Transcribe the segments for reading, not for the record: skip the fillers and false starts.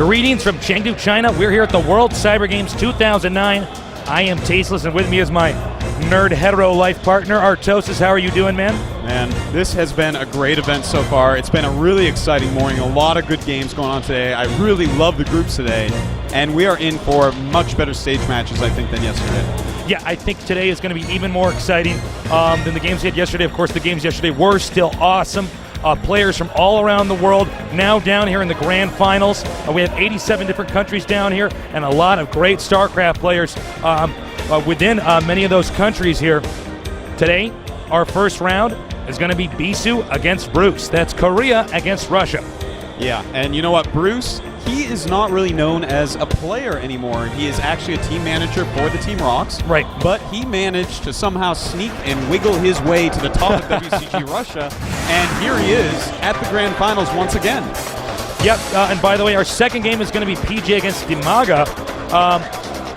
Greetings from Chengdu, China. We're here at the World Cyber Games 2009. I am Tasteless, and with me is my nerd hetero life partner, Artosis. How are you doing, man? Man, this has been a great event so far. It's been a really exciting morning. A lot of good games going on today. I really love the groups today, and we are in for much better stage matches, I think, than yesterday. Yeah, I think today is going to be even more exciting than the games we had yesterday. Of course, the games yesterday were still awesome. Players from all around the world now down here in the grand finals. We have 87 different countries down here and a lot of great StarCraft players within many of those countries here. Today, our first round is going to be Bisu against Bruce. That's Korea against Russia. Yeah, and you know what, Bruce, he is not really known as a player anymore. He is actually a team manager for the Team Rocks. Right. But he managed to somehow sneak and wiggle his way to the top of WCG Russia, and here he is at the grand finals once again. Yep, and by the way, our second game is going to be PJ against Dimaga.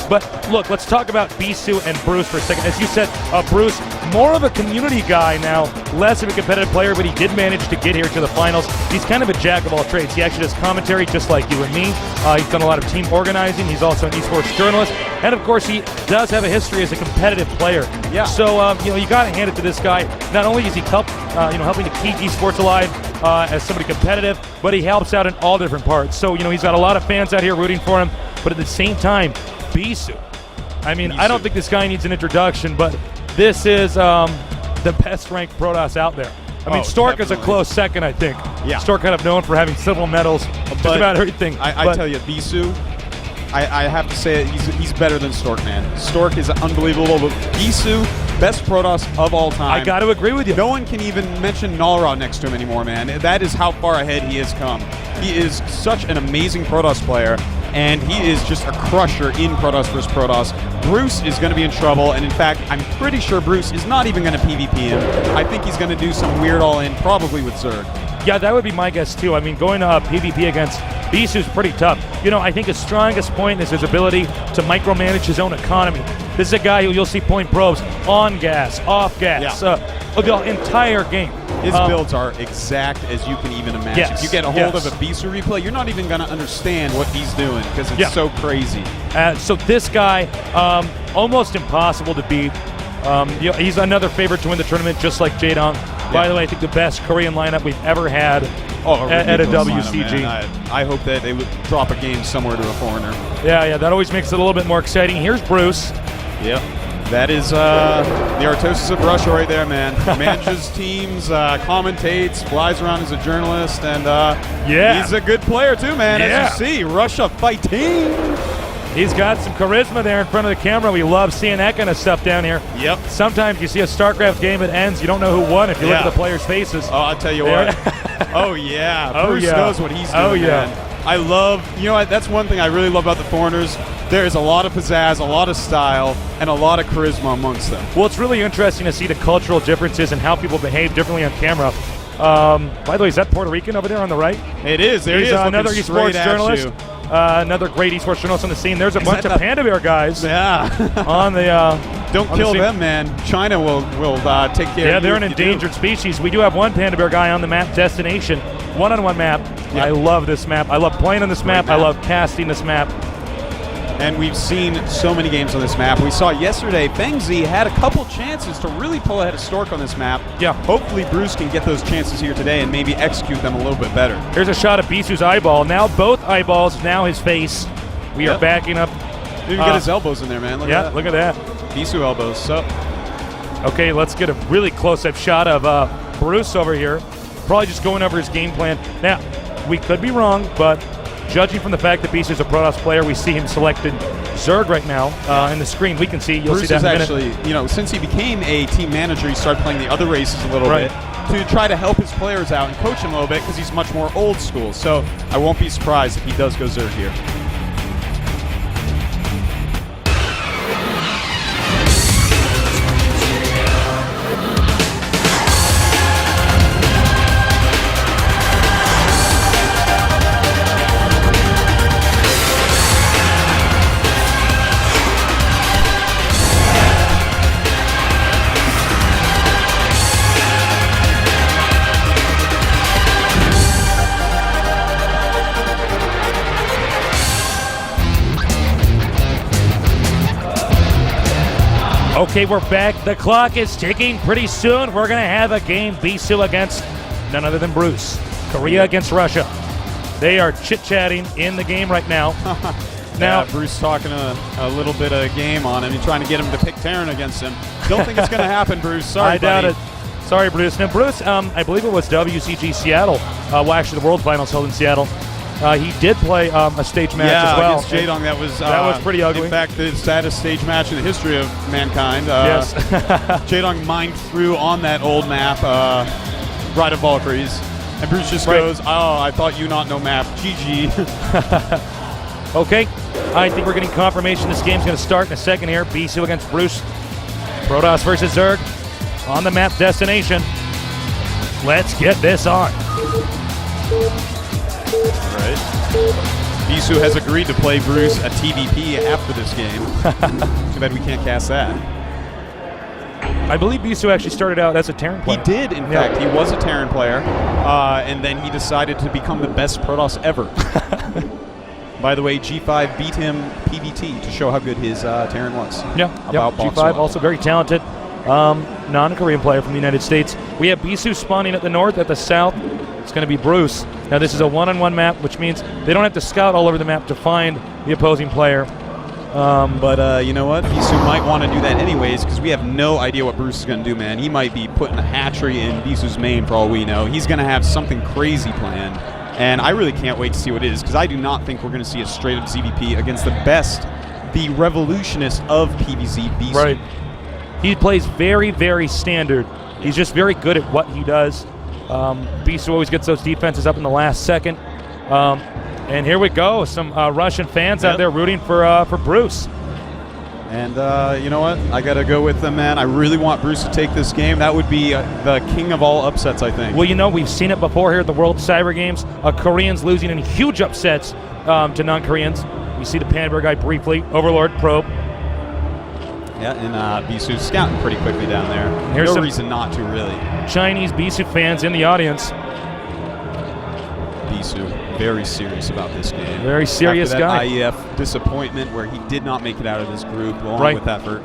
But look, let's talk about Bisu and Bruce for a second. As you said, Bruce, more of a community guy now, less of a competitive player, but he did manage to get here to the finals. He's kind of a jack of all trades. He actually does commentary just like you and me. He's done a lot of team organizing. He's also an esports journalist. And of course, he does have a history as a competitive player. Yeah. So, you got to hand it to this guy. Not only is he helping to keep esports alive as somebody competitive, but he helps out in all different parts. So, he's got a lot of fans out here rooting for him. But at the same time, Bisu. I mean, I don't think this guy needs an introduction, but this is the best-ranked Protoss out there. I mean, Stork is a close second, I think. Yeah. Stork kind of known for having silver medals, just about everything. I tell you, Bisu, I have to say he's better than Stork, man. Stork is unbelievable, but Bisu, best Protoss of all time. I got to agree with you. No one can even mention Nalra next to him anymore, man. That is how far ahead he has come. He is such an amazing Protoss player, and he is just a crusher in Protoss vs. Protoss. Bruce is going to be in trouble, and in fact, I'm pretty sure Bruce is not even going to PvP him. I think he's going to do some weird all-in, probably with Zerg. Yeah, that would be my guess, too. I mean, going to PvP against Bisu is pretty tough. I think his strongest point is his ability to micromanage his own economy. This is a guy who you'll see point probes on gas, off gas, the entire game. His builds are exact as you can even imagine. Yes, if you get a hold of a Bisu replay, you're not even going to understand what he's doing because it's so crazy. So this guy, almost impossible to beat. He's another favorite to win the tournament, just like Jaedong. By the way, I think the best Korean lineup we've ever had at a WCG. Lineup, I hope that they would drop a game somewhere to a foreigner. Yeah, that always makes it a little bit more exciting. Here's Bruce. Yep. That is the Artosis of Russia right there, man. Manages teams, commentates, flies around as a journalist, and he's a good player too, man. As you see, Russia fighting. He's got some charisma there in front of the camera. We love seeing that kind of stuff down here. Yep. Sometimes you see a StarCraft game, it ends, you don't know who won if you look at the players' faces. Oh, I'll tell you what. Oh, yeah. Bruce knows what he's doing, man. I love, that's one thing I really love about the foreigners. There is a lot of pizzazz, a lot of style, and a lot of charisma amongst them. Well, it's really interesting to see the cultural differences and how people behave differently on camera. By the way, is that Puerto Rican over there on the right? It is. There he is. Another esports journalist. Another great esports journalist on the scene. There's a bunch of Panda Bear guys. Yeah. on the Don't kill them, man. China will take care of you. Yeah, they're an endangered species. We do have one Panda Bear guy on the map, Destination. One-on-one map. Yep. I love this map. I love playing on this map. I love casting this map. And we've seen so many games on this map. We saw yesterday Fengzi had a couple chances to really pull ahead of Stork on this map. Yeah. Hopefully Bruce can get those chances here today and maybe execute them a little bit better. Here's a shot of Bisu's eyeball. Now both eyeballs, now his face. We are backing up. You can get his elbows in there, man. Look at that. Look at that. Bisu elbows. So. Okay, let's get a really close-up shot of Bruce over here. Probably just going over his game plan. Now, we could be wrong, but judging from the fact that Bisu is a Protoss player, we see him selected Zerg right now in the screen. We can see, you'll see that in a minute. Bruce is actually, since he became a team manager, he started playing the other races a little bit to try to help his players out and coach him a little bit because he's much more old school. So I won't be surprised if he does go Zerg here. Okay, we're back. The clock is ticking. Pretty soon, we're going to have a game. Bisu against none other than Bruce. Korea against Russia. They are chit-chatting in the game right now. Now, Bruce talking a little bit of game on him. He's trying to get him to pick Terran against him. Don't think it's going to happen, Bruce. Sorry, I doubt it. Sorry, Bruce. Now, Bruce, I believe it was WCG Seattle. Well, actually, the World Finals held in Seattle. He did play a stage match as well. Against Jaedong. That was pretty ugly. In fact, the saddest stage match in the history of mankind. Yes. Jaedong mined through on that old map, Ride of Valkyries. And Bruce just goes, oh, I thought you not know map. GG. Okay, I think we're getting confirmation this game's going to start in a second here. Bisu against Bruce. Protoss versus Zerg on the map destination. Let's get this on. All right. Bisu has agreed to play Bruce a TVP after this game. Too bad we can't cast that. I believe Bisu actually started out as a Terran player. He did, in fact. He was a Terran player, and then he decided to become the best Protoss ever. By the way, G5 beat him PVT to show how good his Terran was. Yeah, G5 also very talented. Non-Korean player from the United States. We have Bisu spawning at the north. At the south, it's going to be Bruce. Now, this is a one-on-one map, which means they don't have to scout all over the map to find the opposing player. But you know what? Bisu might want to do that anyways because we have no idea what Bruce is going to do, man. He might be putting a hatchery in Bisu's main for all we know. He's going to have something crazy planned. And I really can't wait to see what it is because I do not think we're going to see a straight-up ZVP against the best, the revolutionist of PvZ, Bisu. Right. He plays very, very standard. He's just very good at what he does. Bisu always gets those defenses up in the last second. And here we go. Some Russian fans out there rooting for Bruce. And you know what? I got to go with them, man. I really want Bruce to take this game. That would be the king of all upsets, I think. Well, you know, we've seen it before here at the World Cyber Games. Koreans losing in huge upsets to non-Koreans. You see the Panberg guy briefly. Overlord, Probe. Yeah, and Bisu scouting pretty quickly down there. Here's no reason not to, really. Chinese Bisu fans in the audience. Bisu, very serious about this game. Very serious After that guy. IEF disappointment where he did not make it out of this group along with effort.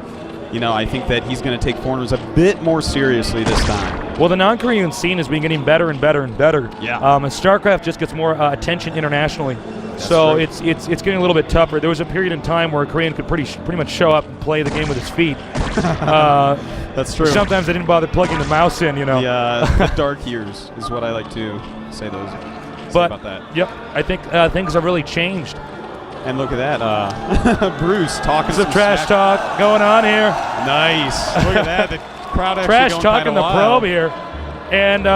You know, I think that he's going to take foreigners a bit more seriously this time. Well, the non-Korean scene has been getting better and better and better. Yeah. And StarCraft just gets more attention internationally. So it's getting a little bit tougher. There was a period in time where a Korean could pretty much show up and play the game with his feet. That's true. Sometimes they didn't bother plugging the mouse in, you know. The dark years is what I like to say about that. Yep, I think things have really changed. And look at that, Bruce talking some trash talk going on here. Nice. Look at that. The crowd actually trash going talking the wild. probe here, and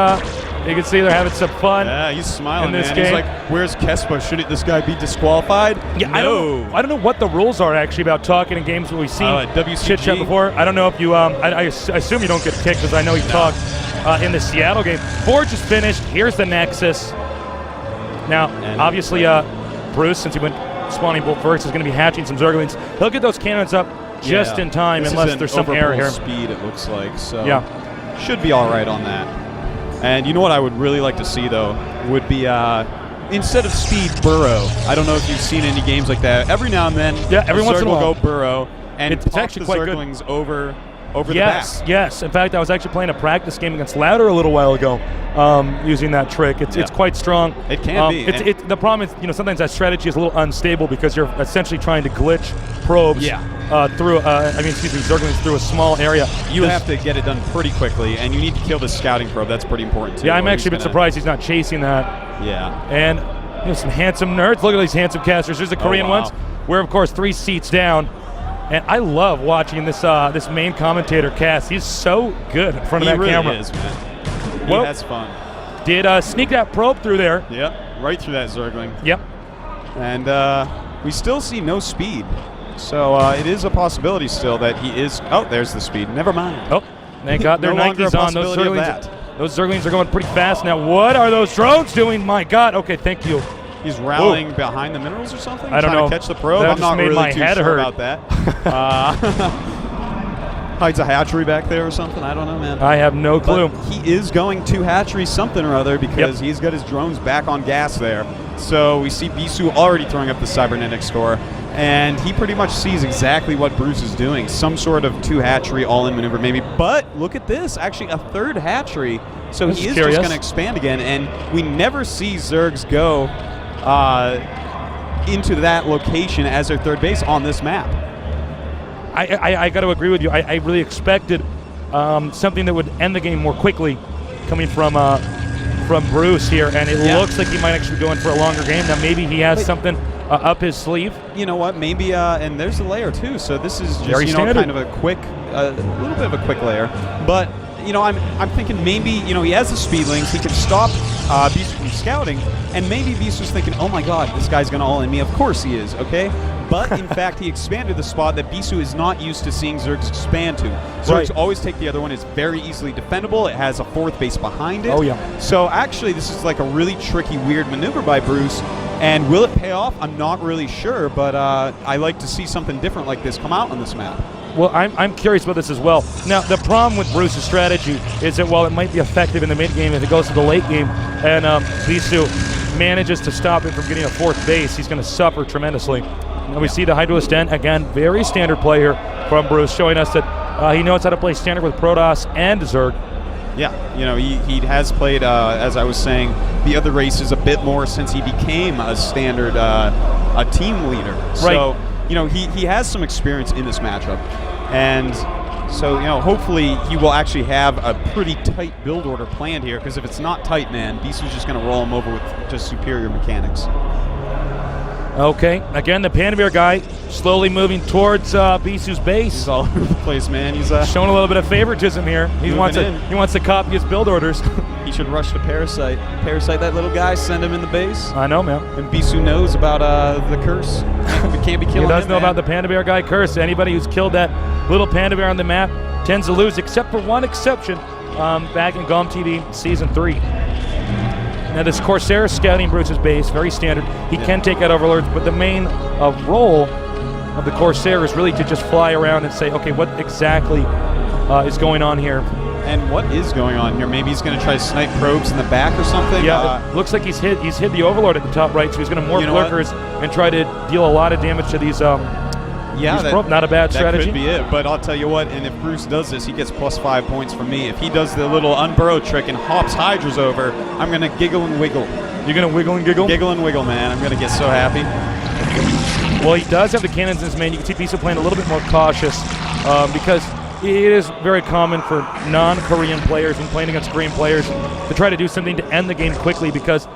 you can see they're having some fun. Yeah, he's smiling in this man. game. He's like, "Where's Kespa? Shouldn't this guy be disqualified?" Yeah, no. I don't know what the rules are actually about talking in games where we've seen WCG. chit chat before. I don't know if you. I assume you don't get kicked because I know you talked in the Seattle game. Forge is finished. Here's the Nexus. Now, obviously, Bruce, since he went spawning bolt first, is going to be hatching some Zerglings. He'll get those cannons up just in time, unless there's some error here. Speed, it looks like. So should be all right on that. And you know what I would really like to see though would be instead of speed, burrow. I don't know if you've seen any games like that. Every now and then, every once in a while, will go burrow and it's actually quite good. Zerglings over the back. Yes. In fact, I was actually playing a practice game against Louder a little while ago, using that trick. It's quite strong. It can be. The problem is, sometimes that strategy is a little unstable because you're essentially trying to glitch probes through. Zerglings through a small area. You have to get it done pretty quickly, and you need to kill the scouting probe. That's pretty important too. Yeah, I'm actually a bit surprised he's not chasing that. Yeah. And some handsome nerds. Look at these handsome casters. There's the Korean ones. We're of course 3 seats down. And I love watching this this main commentator cast. He's so good in front of that camera. He really is, man. He has fun. Did sneak that probe through there. Yep, right through that Zergling. Yep. And we still see no speed. So it is a possibility still that he is... Oh, there's the speed. Never mind. Oh, they got their no Nikes on. Those Zerglings are going pretty fast. Now, what are those drones doing? My God. Okay, thank you. He's rallying behind the minerals or something? I don't know. Trying to catch the probe? That I'm not really too sure hurt. about that. Hides a hatchery back there or something? I don't know, man. I have no clue. But he is going to hatchery something or other because he's got his drones back on gas there. So we see Bisu already throwing up the cybernetic score. And he pretty much sees exactly what Bruce is doing. Some sort of 2 hatchery all-in maneuver maybe. But look at this, actually a 3rd hatchery. So he is just going to expand again. And we never see Zergs go into that location as their 3rd base on this map. I got to agree with you. I really expected something that would end the game more quickly coming from Bruce here. And it looks like he might actually go in for a longer game. Now maybe he has something up his sleeve. You know what? Maybe, and there's a layer too. So this is just kind of a quick, a little bit of a quick layer. But I'm thinking maybe he has the speedlings. He can stop Bisu from scouting, and maybe Bisu's thinking, oh my God, this guy's gonna all in me. Of course he is. Okay. But in fact, he expanded the spot that Bisu is not used to seeing Zergs expand to. Zergs always take the other one. It's very easily defendable. It has a 4th base behind it. Oh yeah. So actually, this is like a really tricky, weird maneuver by Bruce. And will it pay off? I'm not really sure, but I like to see something different like this come out on this map. Well, I'm curious about this as well. Now, the problem with Bruce's strategy is that while it might be effective in the mid game, if it goes to the late game and Bisu manages to stop him from getting a 4th base, he's going to suffer tremendously. And we see the Hydralisk Den, again, very standard play here from Bruce, showing us that he knows how to play standard with Protoss and Zerg. Yeah, he has played, as I was saying, the other races a bit more since he became a standard a team leader. So, he has some experience in this matchup. And so, hopefully he will actually have a pretty tight build order planned here, because if it's not tight, man, Bisu's just going to roll him over with just superior mechanics. Okay, again, the Panda Bear guy slowly moving towards Bisu's base. He's all over the place, man. He's showing a little bit of favoritism here. He wants to copy his build orders. He should rush to Parasite. Parasite that little guy, send him in the base. I know, man. And Bisu knows about the curse. We can't be killing him. He does know about the Panda Bear guy curse. Anybody who's killed that little Panda Bear on the map tends to lose, except for one exception back in GOM TV Season 3. Now this Corsair is scouting Bruce's base, very standard. He can take out Overlords, but the main role of the Corsair is really to just fly around and say, okay, what exactly is going on here? And what is going on here? Maybe he's going to try to snipe probes in the back or something? Yeah, it looks like he's hit the Overlord at the top right, so he's going to morph lurkers and try to deal a lot of damage to these not a bad strategy. That could be it, but I'll tell you what, and if Bruce does this, he gets +5 points from me. If he does the little unburrow trick and hops Hydras over, I'm going to giggle and wiggle. You're going to wiggle and giggle? Giggle and wiggle, man. I'm going to get so happy. Well, he does have the cannons in his main. You can see Bisu playing a little bit more cautious because it is very common for non-Korean players and playing against Korean players to try to do something to end the game quickly, because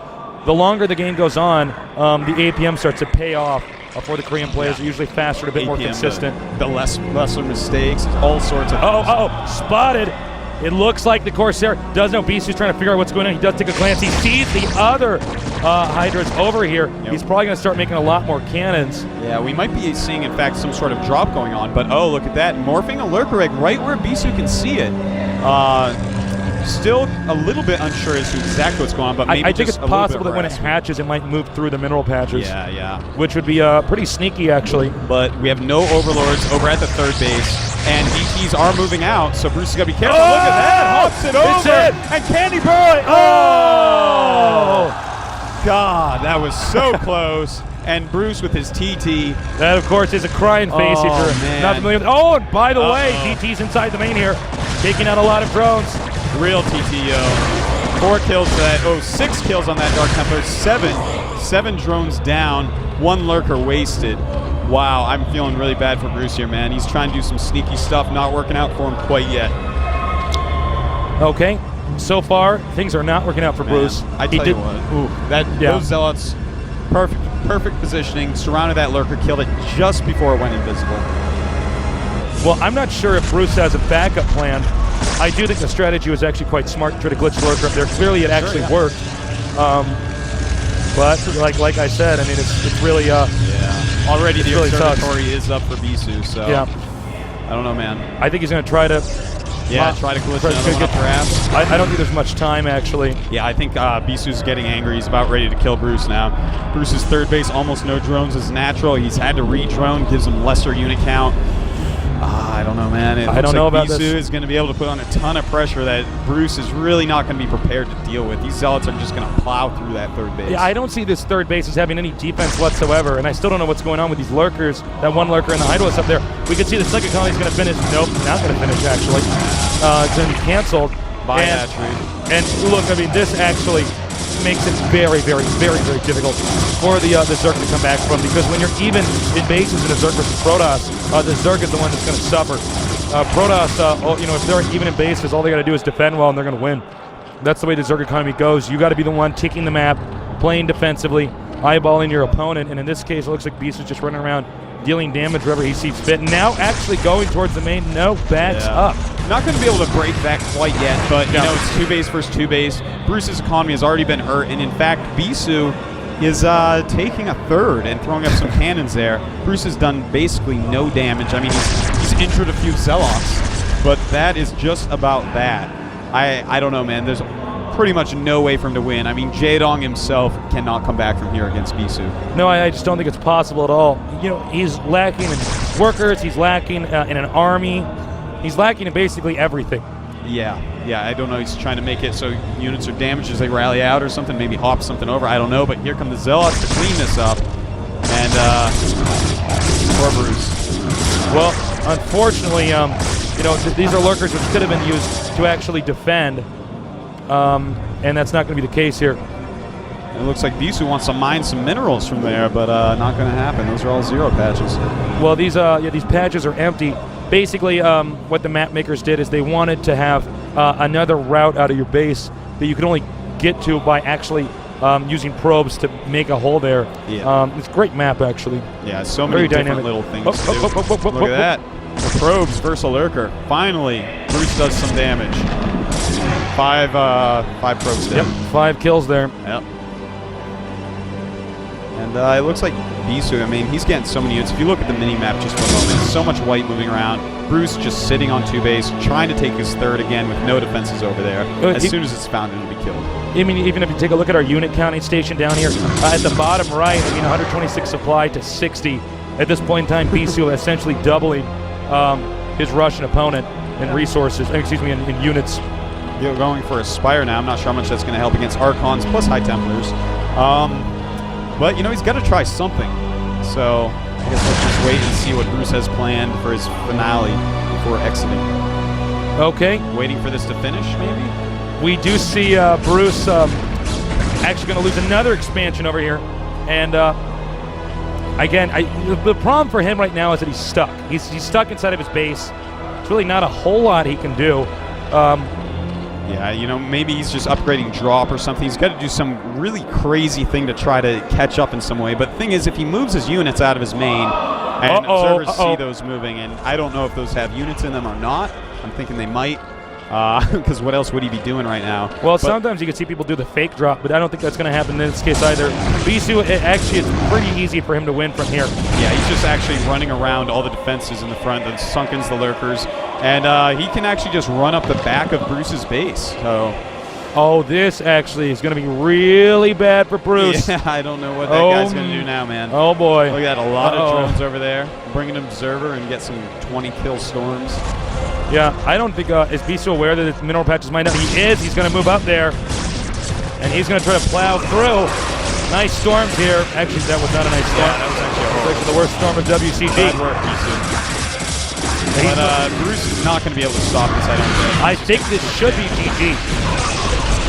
the longer the game goes on, the APM starts to pay off. For the Korean players, are usually faster, a bit more consistent. The lesser mistakes, all sorts of things. Spotted. It looks like the Corsair does know Bisu's trying to figure out what's going on. He does take a glance. He sees the other Hydras over here. Yep. He's probably going to start making a lot more cannons. Yeah, we might be seeing, in fact, some sort of drop going on. But, oh, look at that. Morphing a Lurker Egg right where Bisu can see it. Still a little bit unsure as to exactly what's going on, but maybe I think it's possible that when it hatches, it might move through the mineral patches. Yeah. Which would be pretty sneaky, actually. But we have no Overlords over at the 3rd base, and DTs are moving out, so Bruce has got to be careful. Oh! Look at that! Hops it over! And Candy Burrow! Oh! God, that was so close. And Bruce with his TT. That, of course, is a crying face if you're not familiar with. Oh, and by the way, DT's inside the main here, taking out a lot of drones. Real TTO. 4 kills to that. 6 kills on that Dark Templar. 7 drones down. 1 lurker wasted. Wow, I'm feeling really bad for Bruce here, man. He's trying to do some sneaky stuff, not working out for him quite yet. Okay, so far things are not working out for Bruce. I tell you what, those Zealots, perfect positioning, surrounded that lurker, killed it just before it went invisible. Well, I'm not sure if Bruce has a backup plan. I do think the strategy was actually quite smart to try to glitch the lurker up there. Clearly it actually worked. But like I said, I mean, it's really already the really observatory is up for Bisu, so I don't know, man. I think he's going to try to try to glitch another one up perhaps. I don't think there's much time, actually. Yeah, I think Bisu's getting angry. He's about ready to kill Bruce now. Bruce's 3rd base, almost no drones is natural. He's had to re-drone, gives him lesser unit count. I don't know, man. I don't know about Bisu this. is going to be able to put on a ton of pressure that Bruce is really not going to be prepared to deal with. These Zealots are just going to plow through that third base. Yeah, I don't see this third base as having any defense whatsoever, and I still don't know what's going on with these lurkers. That one lurker in the hideout up there. We can see the second colony is going to finish. Nope, not going to finish, actually. It's going to be canceled. By hatchery. And look, I mean, this actually makes it very, very, very, very difficult for the Zerg to come back from, because when you're even in bases in a Zerg versus Protoss, the Zerg is the one that's going to suffer. Protoss, if they're even in bases, all they got to do is defend well, and they're going to win. That's the way the Zerg economy goes. You got to be the one taking the map, playing defensively, eyeballing your opponent, and in this case, it looks like Bisu is just running around, dealing damage wherever he sees fit. Now actually going towards the main. No, bats up. Not going to be able to break that quite yet, but it's 2 base versus 2 base. Bruce's economy has already been hurt, and in fact, Bisu is taking a third and throwing up some cannons there. Bruce has done basically no damage. I mean, he's injured a few Zealots, but that is just about that. I don't know, man. There's pretty much no way for him to win. I mean, Jaedong himself cannot come back from here against Bisu. No, I just don't think it's possible at all. He's lacking in workers. He's lacking in an army. He's lacking in basically everything. Yeah, I don't know. He's trying to make it so units are damaged as they rally out or something. Maybe hop something over. I don't know. But here come the Zealots to clean this up. And poor Bruce. Well, unfortunately, these are lurkers which could have been used to actually defend. And that's not going to be the case here. It looks like Bisu wants to mine some minerals from there, but not going to happen. Those are all 0 patches. Well, these patches are empty. Basically, what the map makers did is they wanted to have another route out of your base that you could only get to by actually using probes to make a hole there. Yeah. It's a great map, actually. Yeah, so many different little things to do. Look at that. The probes versus a lurker. Finally, Bruce does some damage. 5 probes down. Yep, 5 kills there. Yep. And it looks like Bisu, I mean, he's getting so many units. If you look at the mini-map just for a moment, so much white moving around. Bruce just sitting on 2 base, trying to take his third again with no defenses over there. As soon as it's found, it'll be killed. I mean, even if you take a look at our unit counting station down here, at the bottom right, 126 supply to 60. At this point in time, Bisu essentially doubling his Russian opponent in resources, in units. You're going for a Spire now. I'm not sure how much that's going to help against Archons plus High Templars. But, he's got to try something. So, I guess let's just wait and see what Bruce has planned for his finale before exiting. Okay. Waiting for this to finish, maybe? We do see Bruce actually going to lose another expansion over here. And, again, the problem for him right now is that he's stuck. He's stuck inside of his base. There's really not a whole lot he can do. Yeah, maybe he's just upgrading drop or something. He's got to do some really crazy thing to try to catch up in some way. But the thing is, if he moves his units out of his main, and observers see those moving, and I don't know if those have units in them or not. I'm thinking they might, because what else would he be doing right now? Well, sometimes you can see people do the fake drop, but I don't think that's going to happen in this case either. Bisu, actually, it's pretty easy for him to win from here. Yeah, he's just actually running around all the defenses in the front, the Sunkens, the Lurkers, and he can actually just run up the back of Bruce's base. So, this actually is going to be really bad for Bruce. Yeah, I don't know what that guy's going to do now, man. Oh, boy. Look at that, a lot of drones over there. Bring an observer and get some 20-kill storms. Yeah, I don't think, is Bisu aware that the mineral patches might not? He is. He's going to move up there, and he's going to try to plow through. Nice storms here. Actually, that was not a nice storm. Yeah, that was actually the worst storm of WCG. Bad work, Bisu. But Bruce is not going to be able to stop this, I don't think. I think this should be GG.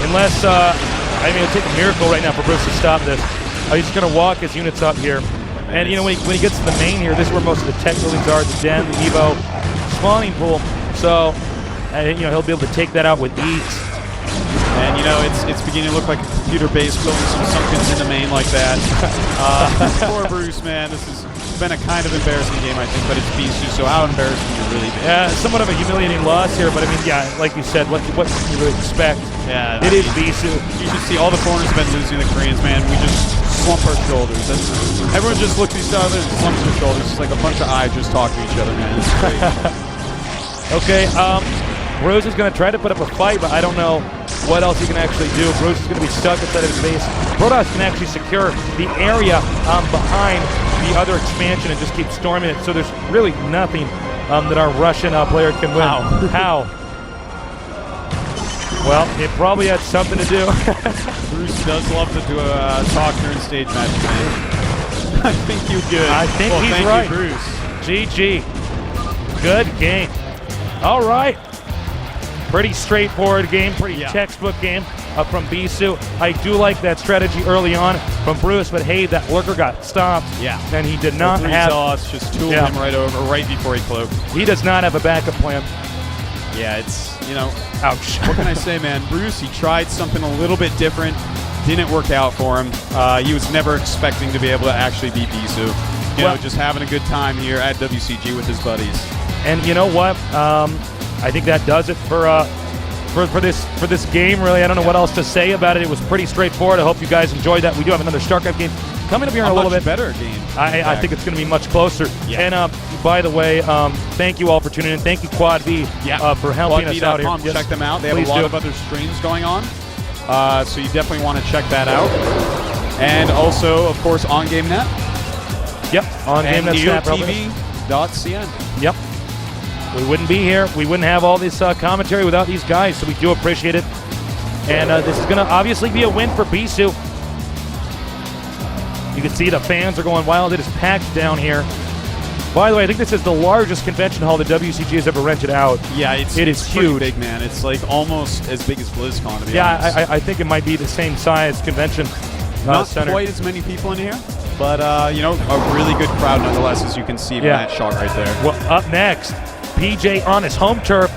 Unless, it'll take a miracle right now for Bruce to stop this. He's just going to walk his units up here. And, when he gets to the main here, this is where most of the tech buildings are, the den, the Evo, spawning pool. So, he'll be able to take that out with ease. And, it's beginning to look like a computer base building some Sunkens in the main like that. Poor Bruce, man. This has been a kind of embarrassing game, I think, but it's Bisu, so how embarrassing can you really be? Yeah, somewhat of a humiliating loss here, but like you said, what can you really expect? Yeah, it is Bisu. You should see all the foreigners have been losing the Koreans, man. We just slump our shoulders. Everyone just looks at each other and slumps their shoulders. It's like a bunch of eyes just talk to each other, man. It's great. Okay, Bruce is going to try to put up a fight, but I don't know what else he can actually do. Bruce is going to be stuck inside of his base. Protoss can actually secure the area behind the other expansion and just keep storming it, so there's really nothing that our Russian player can win. How? Well, it probably had something to do. Bruce does love to do a talk during stage match, man. I think you good. I think he's thank right. You, Bruce. GG. Good game. All right. Pretty straightforward game, pretty textbook game from Bisu. I do like that strategy early on from Bruce, but hey, that lurker got stopped. Yeah. And he did not have... just tooled him right over, right before he cloaked. He does not have a backup plan. Yeah, it's, you know, ouch. What can I say, man? Bruce, he tried something a little bit different. Didn't work out for him. He was never expecting to be able to actually beat Bisu. You know, just having a good time here at WCG with his buddies. And you know what? I think that does it for this game. Really, I don't know what else to say about it. It was pretty straightforward. I hope you guys enjoyed that. We do have another StarCraft game coming up here in a little bit. Better game. I think it's going to be much closer. Yeah. And by the way, thank you all for tuning in. Thank you, Quad V, for helping us out here. Yes. Check them out. They have a lot of other streams going on, so you definitely want to check that out. And also, of course, on GameNet. Yep, on GameNet. TV.cn. Yep. We wouldn't be here. We wouldn't have all this commentary without these guys, so we do appreciate it. And this is going to obviously be a win for Bisu. You can see the fans are going wild. It is packed down here. By the way, I think this is the largest convention hall that WCG has ever rented out. Yeah, it is huge. Big, man. It's like almost as big as BlizzCon, to be honest. I think it might be the same size convention Not center. quite as many people in here, but you know, a really good crowd nonetheless, as you can see from that shot right there. Well, up next, PJ on his home turf.